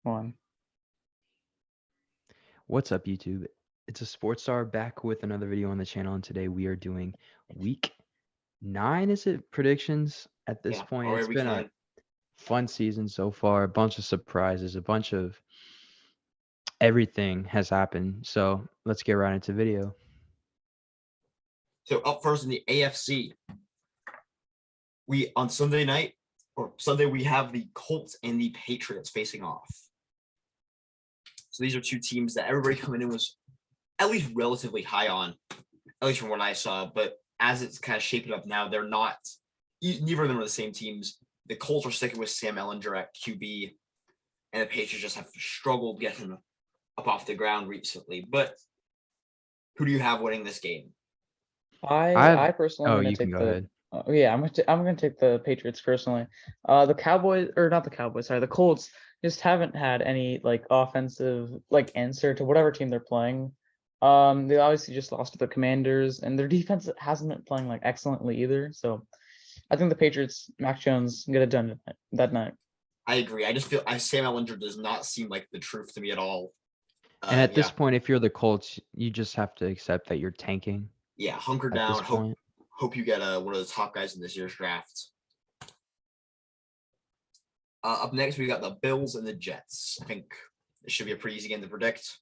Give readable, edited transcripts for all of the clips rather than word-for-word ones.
One. What's up, YouTube? It's a sports star back with another video on the channel, and today we are doing week 9. Is it predictions at this Yeah, point? all right, It's we been a can. fun season so far, a bunch of surprises, a bunch of everything has happened. So let's get right into video. So up first in the AFC, we on Sunday night or Sunday we have the Colts and the Patriots facing off. So these are two teams that everybody coming in was at least relatively high on, at least from what I saw. But as it's kind of shaping up now, they're not. Neither of them are the same teams. The Colts are sticking with Sam Ellinger at QB, and the Patriots just have struggled getting up off the ground recently. But who do you have winning this game? I personally am Oh, gonna you can take go the ahead. yeah, I'm gonna take the Patriots personally. The Cowboys, or not the Cowboys, sorry, the Colts just haven't had any like offensive like answer to whatever team they're playing. They obviously just lost to the Commanders, and their defense hasn't been playing like excellently either. So I think the Patriots, Mac Jones, get it done that night. I agree. I just feel Sam Ellinger does not seem like the truth to me at all. And at this Yeah, point, if you're the Colts, you just have to accept that you're tanking yeah. Hunker at this down. point. Hope you get one of the top guys in this year's draft. Up next, we got the Bills and the Jets. I think it should be a pretty easy game to predict.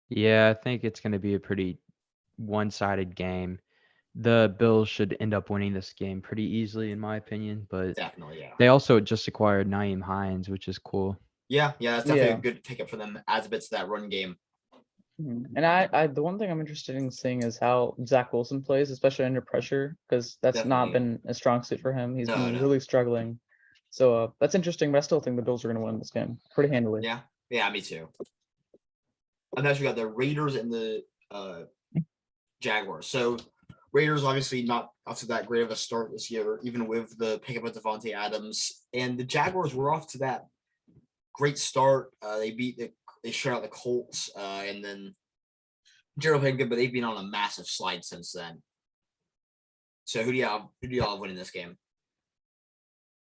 Yeah, I think it's going to be a pretty one-sided game. The Bills should end up winning this game pretty easily, in my opinion, but Definitely, yeah. they also just acquired Naeem Hines, which is cool. Yeah, that's definitely Yeah. a good pickup for them. Adds a bit to that run game. And the one thing I'm interested in seeing is how Zach Wilson plays, especially under pressure, because that's not Definitely. been a strong suit for him. He's been No. really struggling. So that's interesting, but I still think the Bills are going to win this game pretty handily. Yeah, me too. And next we got the Raiders and the Jaguars. So Raiders obviously not off to that great of a start this year, even with the pickup of Devontae Adams. And the Jaguars were off to that great start. They shut out the Colts, and then Gerald Higgins, but they've been on a massive slide since then. So who do y'all have winning this game?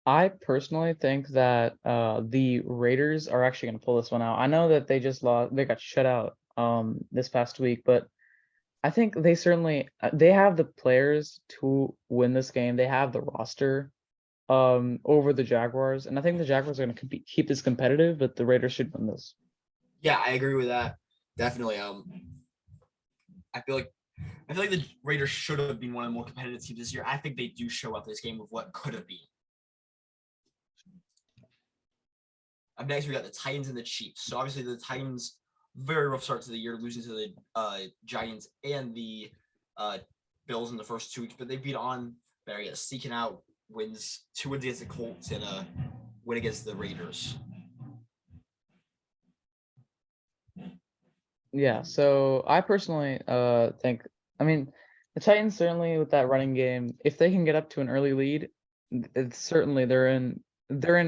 I personally think that the Raiders are actually going to pull this one out. I know that they just lost, they got shut out this past week, but I think they certainly they have the players to win this game. They have the roster over the Jaguars, and I think the Jaguars are going to keep this competitive, but the Raiders should win this. Yeah, I agree with that. Definitely. I feel like the Raiders should have been one of the more competitive teams this year. I think they do show up this game with what could have been. Up next, we got the Titans and the Chiefs. So obviously the Titans, very rough start to the year, losing to the Giants and the Bills in the first 2 weeks, but they beat on better yet, sneaking out wins, 2 wins against the Colts and a win against the Raiders. Yeah, so I personally think, I mean, the Titans certainly with that running game, if they can get up to an early lead, it's certainly they're in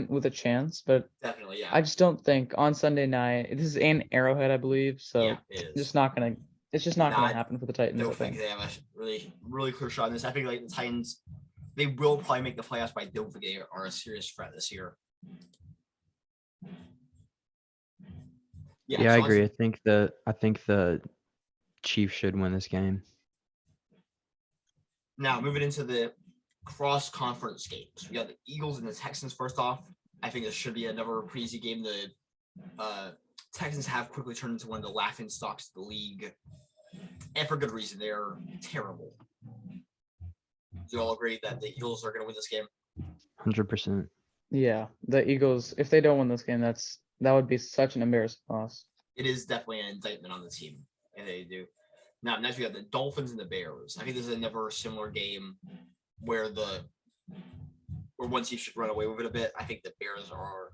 with a chance, but Definitely, yeah. I just don't think on Sunday night, this is in Arrowhead, I believe, so Yeah, it is. It's just not gonna happen for the Titans. I I don't think they have a really clear shot in this. I think like the Titans, they will probably make the playoffs, but I don't think they are a serious threat this year. Yeah, I agree. I think the Chiefs should win this game. Now moving into the cross-conference games, we got the Eagles and the Texans. First off, I think this should be another pretty easy game. The Texans have quickly turned into one of the laughing stocks of the league, and for good reason. They're terrible. Do you all agree that the Eagles are going to win this game? 100%. Yeah, the Eagles, if they don't win this game, that would be such an embarrassing loss. It is definitely an indictment on the team, and they do. Now, next we got the Dolphins and the Bears. I think this is another similar game where one team should run away with it a bit. I think the Bears are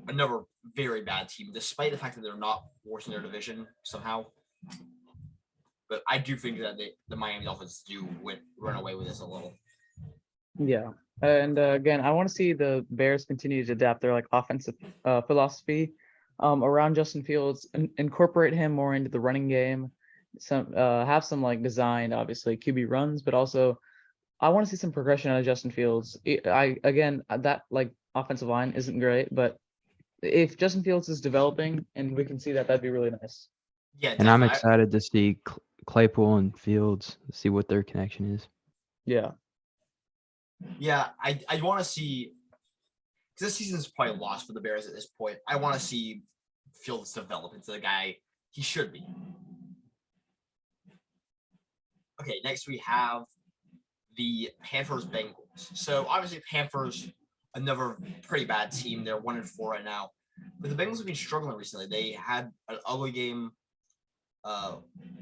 another very bad team, despite the fact that they're not worse in their division somehow. But I do think that the Miami Dolphins do run away with this a little. Yeah, and again, I want to see the Bears continue to adapt their like offensive philosophy around Justin Fields, and incorporate him more into the running game. Have some like designed, obviously QB runs, but also I want to see some progression out of Justin Fields. That like offensive line isn't great, but if Justin Fields is developing and we can see that, that'd be really nice. Yeah, And I'm definitely. excited to see Claypool and Fields, see what their connection is. Yeah. Yeah, I want to see, because this season is probably lost for the Bears at this point. I want to see Fields develop into the guy he should be. Okay, next we have the Panthers Bengals. So obviously Panthers, another pretty bad team. They're 1-4 right now, but the Bengals have been struggling recently. They had an ugly game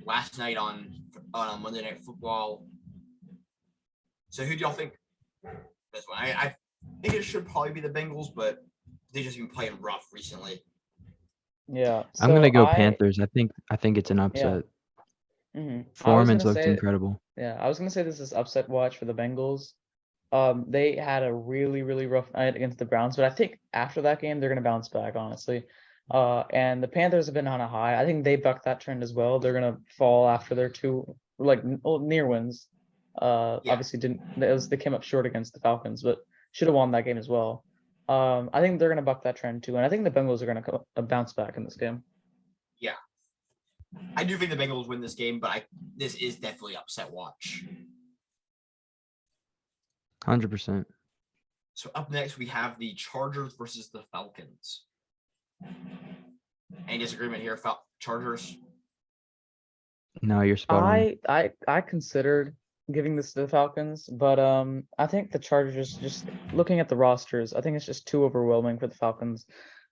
last night on Monday Night Football. So who do y'all think this one? I think it should probably be the Bengals, but they just been playing rough recently. Yeah. I'm gonna So go Panthers. I think it's an upset. I was Foreman's gonna looked say, incredible. yeah, I was gonna say this is upset watch for the Bengals. They had a really, really rough night against the Browns, but I think after that game they're gonna bounce back, honestly. And the Panthers have been on a high. I think they bucked that trend as well. They're gonna fall after their two near wins. Obviously they came up short against the Falcons, but should have won that game as well. I think they're gonna buck that trend too, and I think the Bengals are gonna bounce back in this game. Yeah, I do think the Bengals win this game, but this is definitely upset watch. 100%. So up next we have the Chargers versus the Falcons. Any disagreement here, Chargers? No, you're spot on. I considered giving this to the Falcons, but I think the Chargers, just looking at the rosters, I think it's just too overwhelming for the Falcons.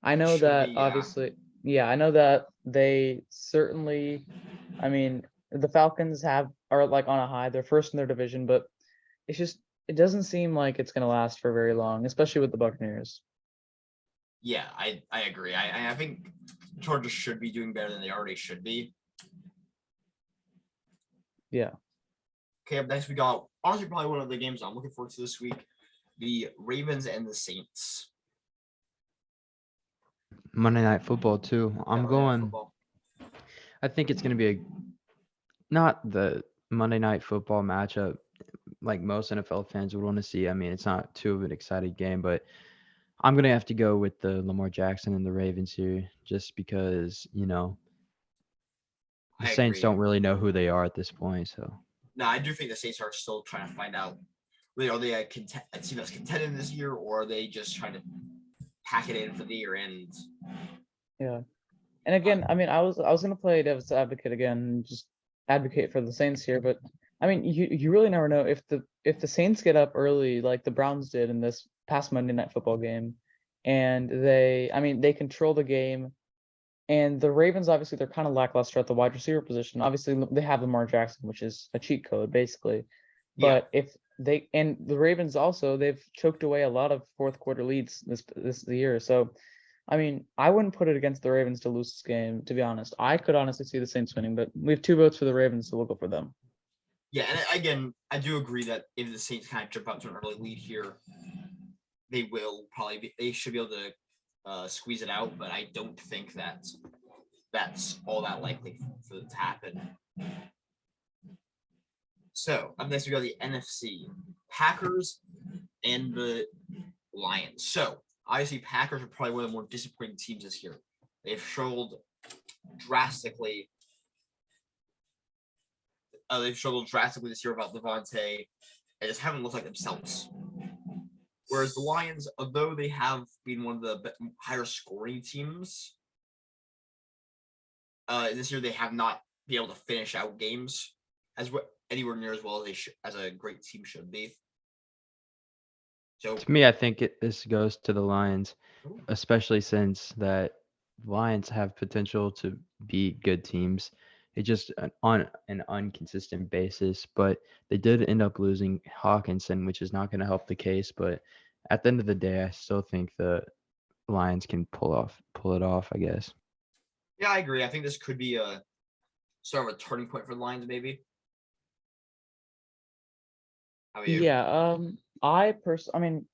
I know Should that be, yeah. obviously, yeah, I know that they certainly, I mean, the Falcons are like on a high. They're first in their division, but it's just it doesn't seem like it's gonna last for very long, especially with the Buccaneers. Yeah, I agree. I think Chargers should be doing better than they already should be. Yeah. Okay, up next we got honestly probably one of the games I'm looking forward to this week: the Ravens and the Saints. Monday Night Football too. I'm going. I think it's gonna be not the Monday Night Football matchup like most NFL fans would want to see. I mean, it's not too of an exciting game, but I'm gonna have to go with the Lamar Jackson and the Ravens here, just because the I Saints agree. don't really know who they are at this point. So No, I do think the Saints are still trying to find out. Are they a team that's contending this year, or are they just trying to pack it in for the year end? Yeah. And again, I mean, I was gonna play devil's advocate again, and just advocate for the Saints here, but I mean, you really never know if the Saints get up early like the Browns did in this past Monday Night Football game, and they control the game, and the Ravens obviously they're kind of lackluster at the wide receiver position. Obviously, they have Lamar Jackson, which is a cheat code basically, Yeah. but if they and the Ravens also they've choked away a lot of fourth quarter leads this year, so. I mean, I wouldn't put it against the Ravens to lose this game, to be honest. I could honestly see the Saints winning, but we have 2 votes for the Ravens, so we'll go for them. Yeah, and again, I do agree that if the Saints kind of jump out to an early lead here, they should be able to squeeze it out, but I don't think that's all that likely for it to happen. So up next we got the NFC, Packers and the Lions. So obviously Packers are probably one of the more disappointing teams this year. They've struggled drastically. This year about Levante. They just haven't looked like themselves. Whereas the Lions, although they have been one of the higher scoring teams, this year they have not been able to finish out games anywhere near as well as a great team should be. So to me, I think this goes to the Lions, especially since that Lions have potential to be good teams. It's just on an inconsistent basis, but they did end up losing Hawkinson, which is not going to help the case. But at the end of the day, I still think the Lions can pull it off, I guess. yeah, I agree. I think this could be a sort of a turning point for the Lions, maybe. How about you? Yeah, I mean,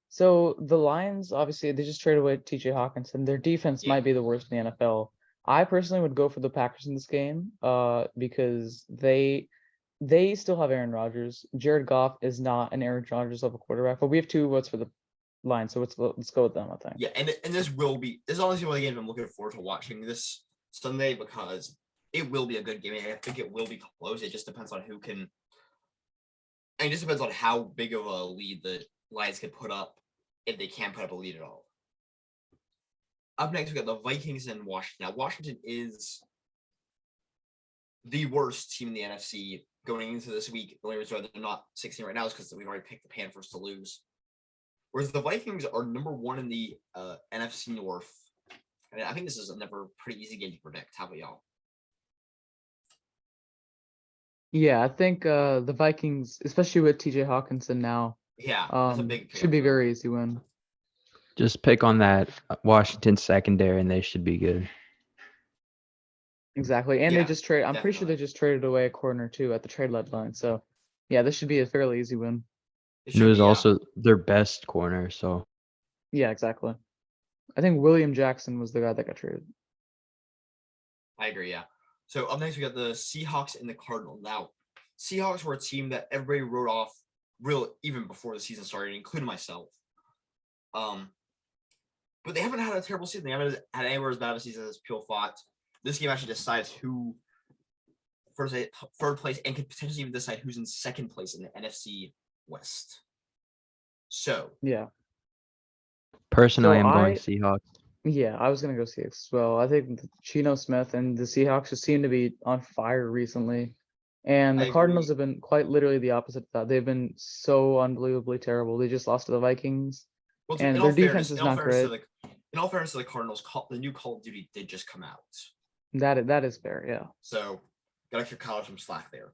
so the Lions obviously they just traded away TJ Hawkinson. Their defense might be the worst in the NFL. I personally would go for the Packers in this game, because they still have Aaron Rodgers. Jared Goff is not an Aaron Rodgers level quarterback, but we have 2 votes for the Lions. So let's go with them, I think. Yeah, and this is honestly one of the games I'm looking forward to watching this Sunday because it will be a good game. I think it will be close. It just depends on who can. And it just depends on how big of a lead the Lions can put up, if they can put up a lead at all. Up next, we got the Vikings and Washington. Now, Washington is the worst team in the NFC going into this week. The only reason why they're not 16 right now is because we've already picked the Panthers to lose. Whereas the Vikings are number 1 in the NFC North. I mean, I think this is another pretty easy game to predict. How about y'all? Yeah, I think the Vikings, especially with TJ Hawkinson now, Yeah, that's a big should be pickup for them. very easy win. Just pick on that Washington secondary, and they should be good. Exactly. And Yeah, they just trade. I'm pretty sure they just traded away a corner too at the trade deadline. So yeah, this should be a fairly easy win. It And it should was be, yeah. also their best corner, so Yeah, exactly. I think William Jackson was the guy that got traded. I agree, yeah. So up next, we got the Seahawks and the Cardinals. Now, Seahawks were a team that everybody wrote off even before the season started, including myself. But they haven't had a terrible season. They haven't had anywhere as bad of a season as people thought. This game actually decides who third place and could potentially even decide who's in second place in the NFC West. So Yeah. personally, So I'm going Seahawks. Yeah, I was gonna go Seahawks as well. I think Geno Smith and the Seahawks just seem to be on fire recently. And I the Cardinals agree. have been quite literally the opposite of that. They've been so unbelievably terrible. They just lost to the Vikings. Well, And in their all defense fairness, is in all not fairness to great. in all fairness to the Cardinals, the new Call of Duty did just come out. That is fair, yeah. So gotta give Kyler some slack there.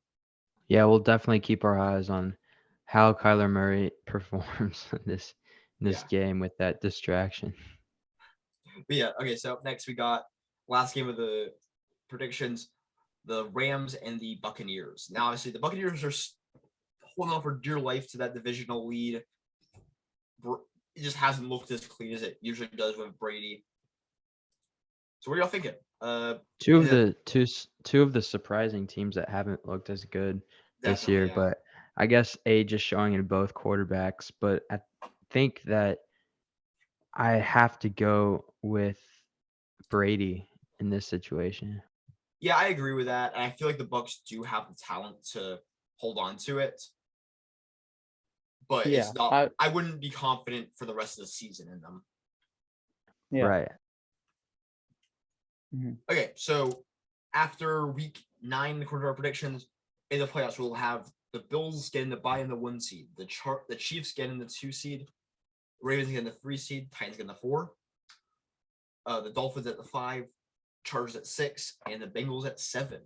Yeah, we'll definitely keep our eyes on how Kyler Murray performs in this Yeah. game with that distraction. But yeah, okay, so up next we got last game of the predictions, the Rams and the Buccaneers. Now, obviously, the Buccaneers are holding on for dear life to that divisional lead. It just hasn't looked as clean as it usually does with Brady. So what are y'all thinking? Two of the surprising teams that haven't looked as good this year, Yeah. but I guess age is showing in both quarterbacks. But I think that I have to go with Brady in this situation. Yeah, I agree with that. And I feel like the Bucs do have the talent to hold on to it. But Yeah, it's not I wouldn't be confident for the rest of the season in them. Yeah. Right. Okay, so after week 9, according to our predictions, in the playoffs, we'll have the Bills getting the bye in the 1 seed, the Chiefs getting the 2 seed, Ravens getting the 3 seed, Titans getting the 4, the Dolphins at the 5, Chargers at 6, and the Bengals at 7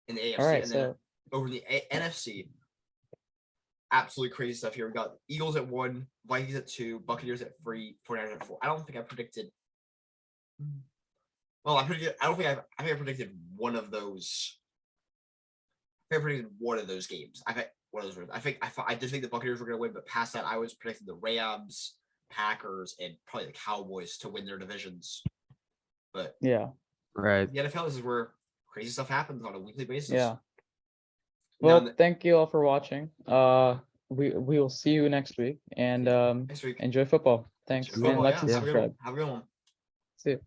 in the AFC. All right, and then over the NFC, absolutely crazy stuff here. We got Eagles at 1, Vikings at 2, Buccaneers at 3, 49ers at 4. I don't think I predicted. Well, I think I predicted one of those. I predicted one of those games. I did think the Buccaneers were going to win, but past that, I was predicting the Rams, Packers, and probably the Cowboys to win their divisions. But yeah, right. The NFL, this is where crazy stuff happens on a weekly basis. Yeah. Well, thank you all for watching. We will see you next week, and next week. enjoy football. Thanks, and like and subscribe. Have a good one. See you.